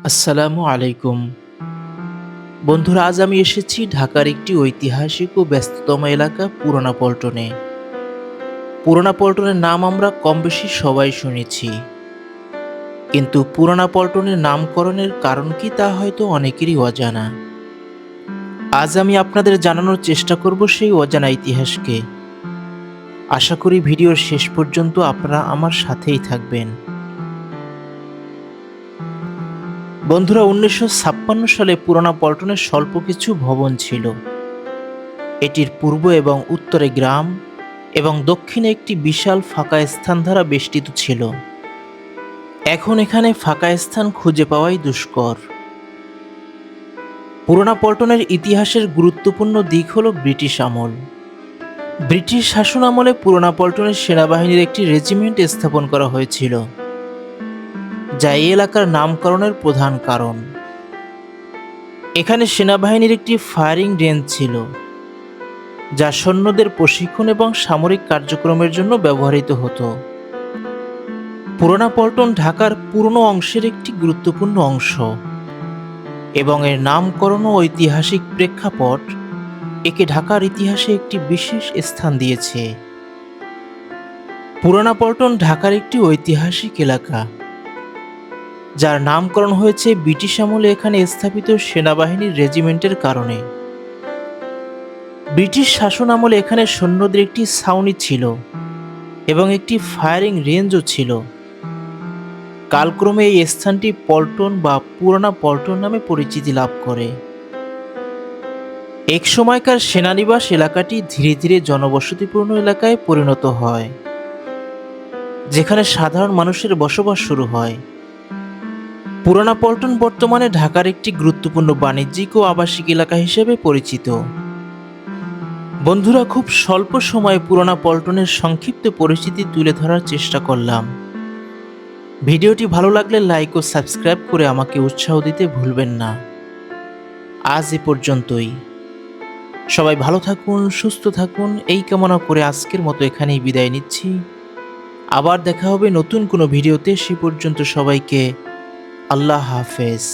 আসসালামু আলাইকুম। বন্ধুরা, আজ আমি এসেছি ঢাকার একটি ঐতিহাসিক ও ব্যস্ততম এলাকা পুরানা পল্টনে। পুরানা পল্টনের নাম আমরা কমবেশি সবাই শুনেছি, কিন্তু পুরানা পল্টনের নামকরণের কারণ কি তা হয়তো অনেকেরই অজানা। আজ আমি আপনাদের জানানোর চেষ্টা করব সেই অজানা ইতিহাসকে। আশা করি ভিডিওর শেষ পর্যন্ত আপনারা আমার সাথেই থাকবেন। বন্ধুরা, ১৯৫৬ সালে পুরানা পল্টনের স্বল্প কিছু ভবন ছিল। এটির পূর্ব এবং উত্তরে গ্রাম এবং দক্ষিণে একটি বিশাল ফাঁকা স্থান দ্বারা বেষ্টিত ছিল। এখন এখানে ফাঁকা স্থান খুঁজে পাওয়াই দুষ্কর। পুরানা পল্টনের ইতিহাসের গুরুত্বপূর্ণ দিক হল ব্রিটিশ আমল। ব্রিটিশ শাসন আমলে পুরানা পল্টনের সেনাবাহিনীর একটি রেজিমেন্ট স্থাপন করা হয়েছিল, যা এই এলাকার নামকরণের প্রধান কারণ। এখানে সেনাবাহিনীর একটি ফায়ারিং রেঞ্জ ছিল, যা সৈন্যদের প্রশিক্ষণ এবং সামরিক কার্যক্রমের জন্য ব্যবহৃত হতো। পুরানা পল্টন ঢাকার পুরনো অংশের একটি গুরুত্বপূর্ণ অংশ এবং এর নামকরণ ও ঐতিহাসিক প্রেক্ষাপট একে ঢাকার ইতিহাসে একটি বিশেষ স্থান দিয়েছে। পুরানা পল্টন ঢাকার একটি ঐতিহাসিক এলাকা, যার নামকরণ হয়েছে ব্রিটিশ আমলে এখানে স্থাপিত সেনাবাহিনীর রেজিমেন্টের কারণে। ব্রিটিশ শাসন আমলে এখানে সৈন্যদের একটি ছাউনি ছিল এবং একটি ফায়ারিং রেঞ্জও ছিল। কালক্রমে এই স্থানটি পল্টন বা পুরানা পল্টন নামে পরিচিতি লাভ করে। এক সময়কার সেনানিবাস এলাকাটি ধীরে ধীরে জনবসতিপূর্ণ এলাকায় পরিণত হয়, যেখানে সাধারণ মানুষের বসবাস শুরু হয়। পুরানা পল্টন বর্তমানে ঢাকার একটি গুরুত্বপূর্ণ বাণিজ্যিক ও আবাসিক এলাকা হিসেবে পরিচিত। বন্ধুরা, খুব স্বল্প সময়ে পুরানা পল্টনের সংক্ষিপ্ত পরিচিতি তুলে ধরার চেষ্টা করলাম। ভিডিওটি ভালো লাগলে লাইক ও সাবস্ক্রাইব করে আমাকে উৎসাহ দিতে ভুলবেন না। আজ এ পর্যন্তই। সবাই ভালো থাকুন, সুস্থ থাকুন, এই কামনা করে আজকের মতো এখানেই বিদায় নিচ্ছি। আবার দেখা হবে নতুন কোনো ভিডিওতে। সে পর্যন্ত সবাইকে আল্লাহ হাফেজ।